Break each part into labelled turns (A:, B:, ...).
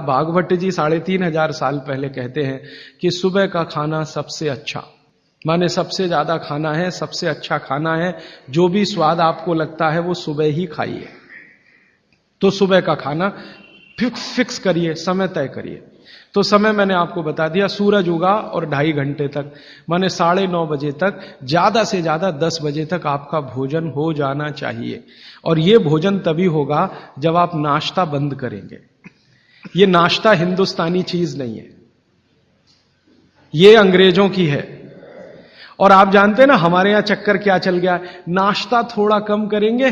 A: भागवत जी 3500 साल पहले कहते हैं कि सुबह का खाना सबसे अच्छा, माने सबसे ज्यादा खाना है, सबसे अच्छा खाना है, जो भी स्वाद आपको लगता है वो सुबह ही खाइए। तो सुबह का खाना फिक्स करिए, समय तय करिए। तो समय मैंने आपको बता दिया, सूरज उगा और 2.5 घंटे तक, माने 9:30 बजे तक, ज्यादा से ज्यादा 10 बजे तक आपका भोजन हो जाना चाहिए। और ये भोजन तभी होगा जब आप नाश्ता बंद करेंगे। ये नाश्ता हिंदुस्तानी चीज नहीं है, ये अंग्रेजों की है। और आप जानते हैं ना हमारे यहां चक्कर क्या चल गया, नाश्ता थोड़ा कम करेंगे,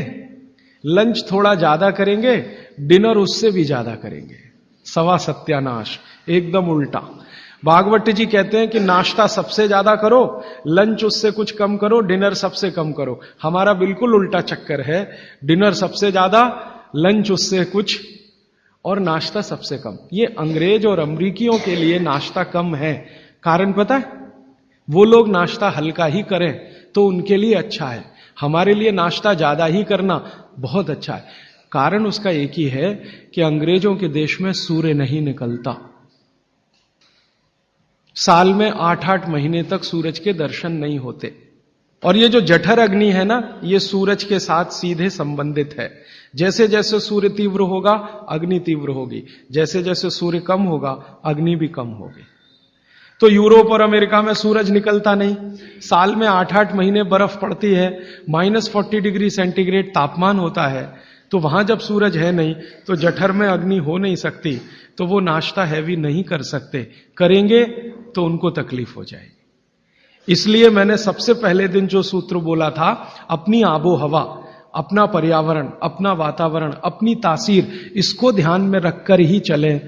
A: लंच थोड़ा ज्यादा करेंगे, डिनर उससे भी ज्यादा करेंगे। सवा सत्यानाश, एकदम उल्टा। भागवत जी कहते हैं कि नाश्ता सबसे ज्यादा करो, लंच उससे कुछ कम करो, डिनर सबसे कम करो। हमारा बिल्कुल उल्टा चक्कर है, डिनर सबसे ज्यादा, लंच उससे कुछ, और नाश्ता सबसे कम। ये अंग्रेज और अमरीकियों के लिए नाश्ता कम है। कारण पता है? वो लोग नाश्ता हल्का ही करें तो उनके लिए अच्छा है, हमारे लिए नाश्ता ज्यादा ही करना बहुत अच्छा है। कारण उसका एक ही है कि अंग्रेजों के देश में सूर्य नहीं निकलता। साल में 8-8 महीने तक सूरज के दर्शन नहीं होते। और ये जो जठर अग्नि है ना, ये सूरज के साथ सीधे संबंधित है। जैसे जैसे सूर्य तीव्र होगा, अग्नि तीव्र होगी, जैसे जैसे सूर्य कम होगा, अग्नि भी कम होगी। तो यूरोप और अमेरिका में सूरज निकलता नहीं, साल में 8-8 महीने बर्फ पड़ती है, -40 डिग्री सेंटीग्रेड तापमान होता है। तो वहां जब सूरज है नहीं तो जठर में अग्नि हो नहीं सकती, तो वो नाश्ता हैवी नहीं कर सकते, करेंगे तो उनको तकलीफ हो जाएगी। इसलिए मैंने सबसे पहले दिन जो सूत्र बोला था, अपनी आबो हवा, अपना पर्यावरण, अपना वातावरण, अपनी तासीर, इसको ध्यान में रखकर ही चलें।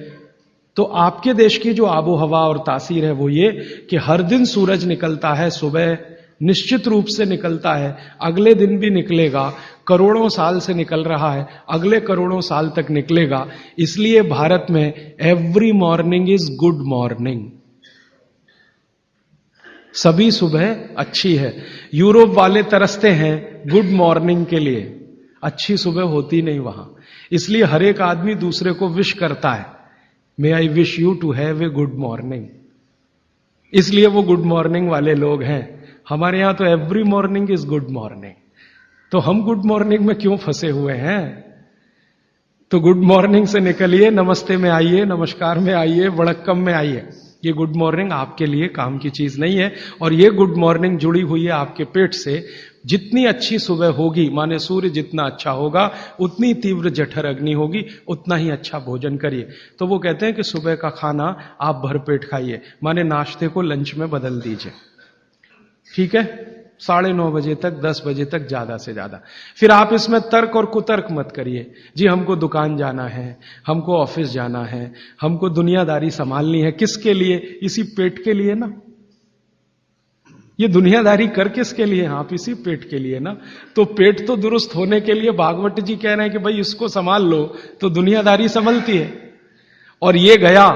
A: तो आपके देश की जो आबो हवा और तासीर है वो ये कि हर दिन सूरज निकलता है, सुबह निश्चित रूप से निकलता है, अगले दिन भी निकलेगा, करोड़ों साल से निकल रहा है, अगले करोड़ों साल तक निकलेगा। इसलिए भारत में every morning is good morning, सभी सुबह अच्छी है। यूरोप वाले तरसते हैं गुड मॉर्निंग के लिए, अच्छी सुबह होती नहीं वहां। इसलिए हर एक आदमी दूसरे को विश करता है, may I wish you to have a good morning. इसलिए वो गुड मॉर्निंग वाले लोग हैं। हमारे यहां तो every morning is good morning. तो हम गुड मॉर्निंग में क्यों फंसे हुए हैं? तो गुड मॉर्निंग से निकलिए, नमस्ते में आइए, नमस्कार में आइए, वड़क्कम में आइए। ये गुड मॉर्निंग आपके लिए काम की चीज नहीं है। और ये गुड मॉर्निंग जुड़ी हुई है आपके पेट से। जितनी अच्छी सुबह होगी, माने सूर्य जितना अच्छा होगा, उतनी तीव्र जठर अग्नि होगी, उतना ही अच्छा भोजन करिए। तो वो कहते हैं कि सुबह का खाना आप भरपेट खाइए, माने नाश्ते को लंच में बदल दीजिए। ठीक है, 9:30 बजे तक, 10 बजे तक ज्यादा से ज्यादा। फिर आप इसमें तर्क और कुतर्क मत करिए, जी हमको दुकान जाना है, हमको ऑफिस जाना है, हमको दुनियादारी संभालनी है। किसके लिए? इसी पेट के लिए ना। ये दुनियादारी कर किसके लिए? आप इसी पेट के लिए ना। तो पेट तो दुरुस्त होने के लिए भागवत जी कह रहे हैं कि भाई इसको संभाल लो, तो दुनियादारी संभलती है। और ये गया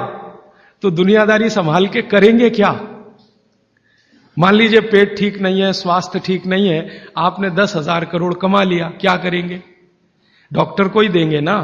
A: तो दुनियादारी संभाल के करेंगे क्या? मान लीजिए पेट ठीक नहीं है, स्वास्थ्य ठीक नहीं है, आपने 10,000 करोड़ कमा लिया, क्या करेंगे? डॉक्टर को ही देंगे ना।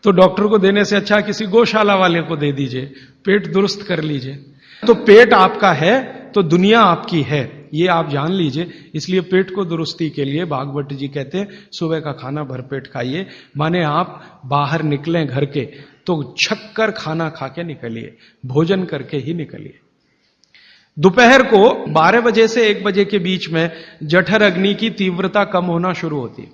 A: तो डॉक्टर को देने से अच्छा किसी गौशाला वाले को दे दीजिए, पेट दुरुस्त कर लीजिए। तो पेट आपका है तो दुनिया आपकी है, ये आप जान लीजिए। इसलिए पेट को दुरुस्ती के लिए भागवत जी कहते हैं सुबह का खाना भरपेट खाइए। माने आप बाहर निकलें घर के तो छक्कर खाना खा के निकलिए, भोजन करके ही निकलिए। दोपहर को 12 बजे से 1 बजे के बीच में जठर अग्नि की तीव्रता कम होना शुरू होती है।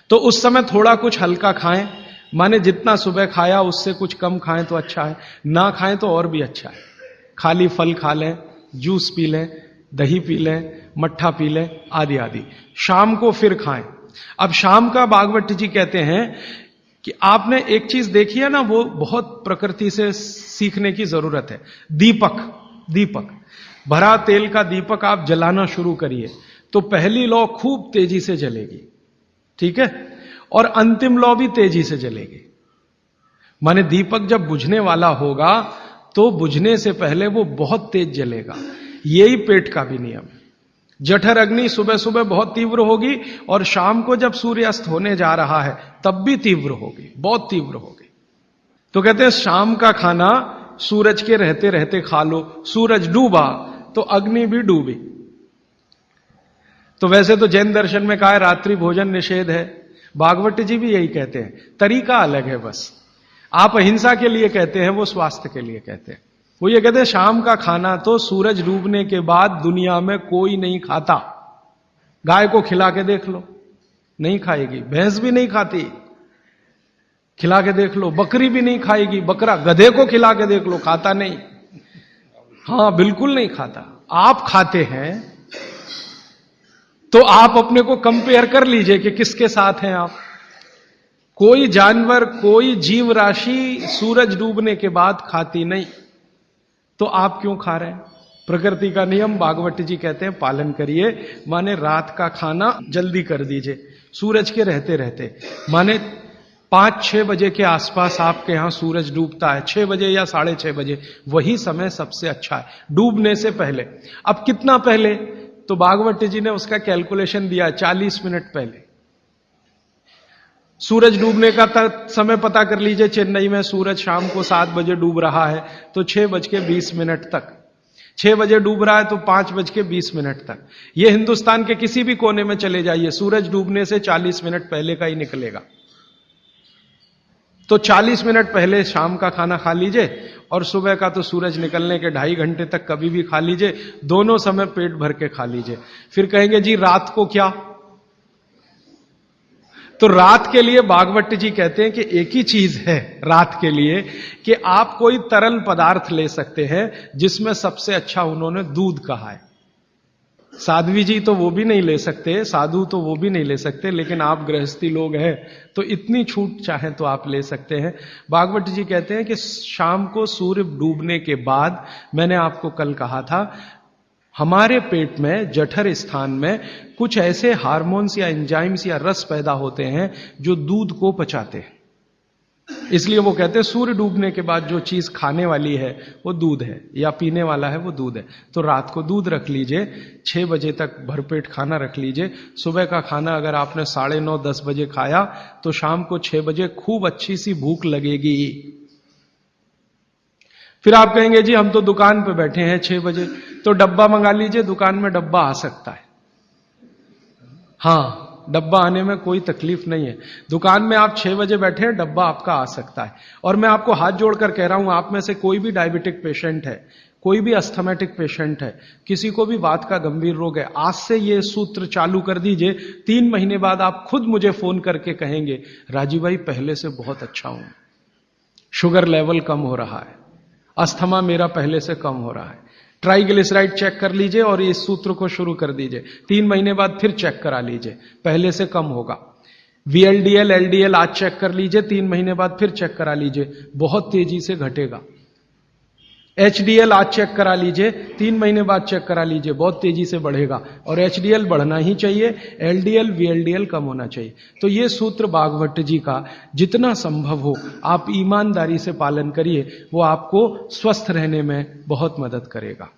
A: तो उस समय थोड़ा कुछ हल्का खाएं, माने जितना सुबह खाया उससे कुछ कम खाएं तो अच्छा है, ना खाएं तो और भी अच्छा है। खाली फल खा लें, जूस पी लें, दही पी लें, मट्ठा पी लें, आदि आदि। शाम को फिर खाएं। अब शाम का भागवत जी कहते हैं कि आपने एक चीज देखी है ना, वो बहुत प्रकृति से सीखने की जरूरत है। दीपक भरा तेल का दीपक आप जलाना शुरू करिए तो पहली लौ खूब तेजी से जलेगी, ठीक है, और अंतिम लौ भी तेजी से जलेगी। माने दीपक जब बुझने वाला होगा तो बुझने से पहले वो बहुत तेज जलेगा। यही पेट का भी नियम है। जठर अग्नि सुबह सुबह बहुत तीव्र होगी और शाम को जब सूर्यास्त होने जा रहा है तब भी तीव्र होगी, बहुत तीव्र होगी। तो कहते हैं शाम का खाना सूरज के रहते रहते खा लो, सूरज डूबा तो अग्नि भी डूबी। तो वैसे तो जैन दर्शन में कहा है रात्रि भोजन निषेध है, भागवत जी भी यही कहते हैं, तरीका अलग है बस। आप अहिंसा के लिए कहते हैं, वो स्वास्थ्य के लिए कहते हैं। वो ये कहते हैं शाम का खाना तो सूरज डूबने के बाद दुनिया में कोई नहीं खाता। गाय को खिला के देख लो, नहीं खाएगी, भैंस भी नहीं खाती, खिला के देख लो, बकरी भी नहीं खाएगी, बकरा गधे को खिला के देख लो, खाता नहीं, हां बिल्कुल नहीं खाता। आप खाते हैं तो आप अपने को कंपेयर कर लीजिए कि किसके साथ हैं आप। कोई जानवर, कोई जीव राशि सूरज डूबने के बाद खाती नहीं, तो आप क्यों खा रहे हैं? प्रकृति का नियम भागवत जी कहते हैं पालन करिए, माने रात का खाना जल्दी कर दीजिए, सूरज के रहते रहते, माने 5-6 बजे के आसपास आपके यहां सूरज डूबता है, 6 बजे या 6:30 बजे, वही समय सबसे अच्छा है, डूबने से पहले। अब कितना पहले? तो भागवत जी ने उसका कैलकुलेशन दिया, 40 मिनट पहले। सूरज डूबने का समय पता कर लीजिए, चेन्नई में सूरज शाम को 7 बजे डूब रहा है तो 6:20 तक, 6 बजे डूब रहा है तो 5:20 तक। यह हिंदुस्तान के किसी भी कोने में चले जाइए, सूरज डूबने से 40 मिनट पहले का ही निकलेगा। तो 40 मिनट पहले शाम का खाना खा लीजिए, और सुबह का तो सूरज निकलने के 2.5 घंटे तक कभी भी खा लीजिए, दोनों समय पेट भर के खा लीजिए। फिर कहेंगे जी रात को क्या? तो रात के लिए भागवत जी कहते हैं कि एक ही चीज है रात के लिए, कि आप कोई तरल पदार्थ ले सकते हैं, जिसमें सबसे अच्छा उन्होंने दूध कहा है। साध्वी जी तो वो भी नहीं ले सकते, साधु तो वो भी नहीं ले सकते, लेकिन आप गृहस्थी लोग हैं तो इतनी छूट चाहे तो आप ले सकते हैं। भागवत जी कहते हैं कि शाम को सूर्य डूबने के बाद, मैंने आपको कल कहा था, हमारे पेट में जठर स्थान में कुछ ऐसे हार्मोन्स या एंजाइम्स या रस पैदा होते हैं जो दूध को पचाते हैं। इसलिए वो कहते हैं सूर्य डूबने के बाद जो चीज खाने वाली है वो दूध है, या पीने वाला है वो दूध है। तो रात को दूध रख लीजिए, 6 बजे तक भरपेट खाना रख लीजिए। सुबह का खाना अगर आपने 9:30-10 बजे खाया तो शाम को 6 बजे खूब अच्छी सी भूख लगेगी। फिर आप कहेंगे जी हम तो दुकान पे बैठे हैं 6 बजे, तो डब्बा मंगा लीजिए, दुकान में डब्बा आ सकता है। हां, डब्बा आने में कोई तकलीफ नहीं है। दुकान में आप 6 बजे बैठे हैं, डब्बा आपका आ सकता है। और मैं आपको हाथ जोड़कर कह रहा हूं, आप में से कोई भी डायबिटिक पेशेंट है, कोई भी अस्थमेटिक पेशेंट है, किसी को भी वात का गंभीर रोग है, आज से ये सूत्र चालू कर दीजिए, 3 महीने बाद आप खुद मुझे फोन करके कहेंगे राजीव भाई पहले से बहुत अच्छा हूं, शुगर लेवल कम हो रहा है, अस्थमा मेरा पहले से कम हो रहा है। ट्राइग्लिसराइड चेक कर लीजिए और इस सूत्र को शुरू कर दीजिए, 3 महीने बाद फिर चेक करा लीजिए, पहले से कम होगा। VLDL, LDL आज चेक कर लीजिए, 3 महीने बाद फिर चेक करा लीजिए, बहुत तेजी से घटेगा। HDL आज चेक करा लीजिए, 3 महीने बाद चेक करा लीजिए, बहुत तेजी से बढ़ेगा। और HDL बढ़ना ही चाहिए, LDL, VLDL कम होना चाहिए। तो ये सूत्र भागवत जी का जितना संभव हो आप ईमानदारी से पालन करिए, वो आपको स्वस्थ रहने में बहुत मदद करेगा।